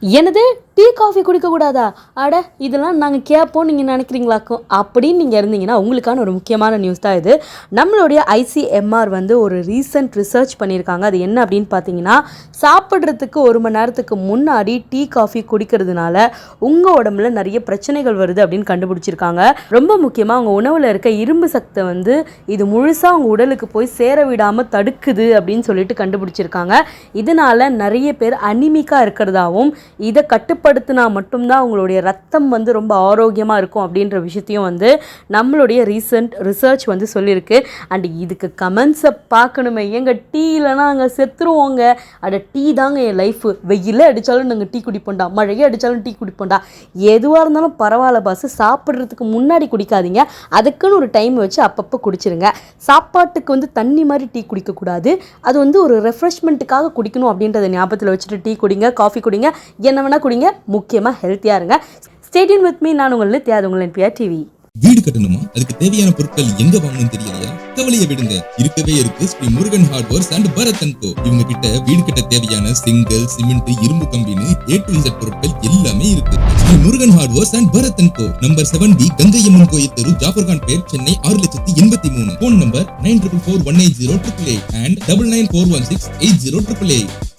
எனது tea coffee குடிக்கக்கூடாதா? அட இதெல்லாம் நாங்கள் கேட்போம் நீங்கள் நினைக்கிறீங்களாக்கும் அப்படின்னு நீங்கள் இருந்தீங்கன்னா உங்களுக்கான ஒரு முக்கியமான நியூஸ் தான் இது. நம்மளுடைய ஐசிஎம்ஆர் வந்து ஒரு ரீசன்ட் ரிசர்ச் பண்ணியிருக்காங்க. அது என்ன அப்படின்னு பார்த்தீங்கன்னா, சாப்பிட்றதுக்கு 1 மணி நேரத்துக்கு முன்னாடி டீ காஃபி குடிக்கிறதுனால உங்கள் உடம்புல நிறைய பிரச்சனைகள் வருது அப்படின்னு கண்டுபிடிச்சிருக்காங்க. ரொம்ப முக்கியமாக உங்கள் உணவில் இருக்க இரும்பு சக்தி வந்து இது முழுசாக உங்கள் உடலுக்கு போய் சேர விடாமல் தடுக்குது அப்படின்னு சொல்லிட்டு கண்டுபிடிச்சிருக்காங்க. இதனால் நிறைய பேர் அனிமிக்காக இருக்கிறதாவும் இதை கட்டுப்படுத்தினா மட்டும்தான் உங்களுடைய ரத்தம் வந்து ரொம்ப ஆரோக்கியமாக இருக்கும் அப்படின்ற விஷயத்தையும் வந்து நம்மளுடைய ரீசன்ட் ரிசர்ச் வந்து சொல்லியிருக்கு. அண்ட் இதுக்கு கமெண்ட்ஸை பார்க்கணுமே, எங்கள் டீ இல்லைனா அங்கே செத்துருவோங்க, அட டீ தாங்க என் லைஃபு, வெயிலே அடித்தாலும் நாங்கள் டீ குடிப்போண்டா, மழையே அடித்தாலும் டீ குடிப்போண்டா, எதுவாக இருந்தாலும் பரவாயில்ல பாஸ், சாப்பிட்றதுக்கு முன்னாடி குடிக்காதீங்க, அதுக்குன்னு ஒரு டைம் வச்சு அப்பப்போ குடிச்சிருங்க. சாப்பாட்டுக்கு வந்து தண்ணி மாதிரி டீ குடிக்கக்கூடாது, அது வந்து ஒரு ரெஃப்ரெஷ்மெண்ட்டுக்காக குடிக்கணும் அப்படின்றத ஞாபகத்தில் வச்சுட்டு டீ குடிங்க, காஃபி குடிங்க, என்ன வேணால் குடிங்க, முக்கியமாக ஹெல்த்தியாக இருங்க. Stay tune with me. நான் உங்கள் நித்யா, உங்கள் NPR TV. வீடு கட்டணுமா? அதுக்கு தேவையான பொருட்கள் எங்க வாங்கணும் தெரியலையா? கவலையை விடுங்க, இருக்கவே இருக்கு Shri Murugan hardwares and Bharat and co. இவங்க கிட்ட வீடு கட்ட தேவையான செங்கல், சிமெண்ட், இரும்பு கம்பின்னு A to Z பொருட்கள் எல்லாமே இருக்கு. Shri Murugan hardwares and Bharat and co, number 7B Gangaiamman கோயில் தெரு, Jafferkhanpet, Chennai 6,83,000. Phone number 94418088 and 9941680888.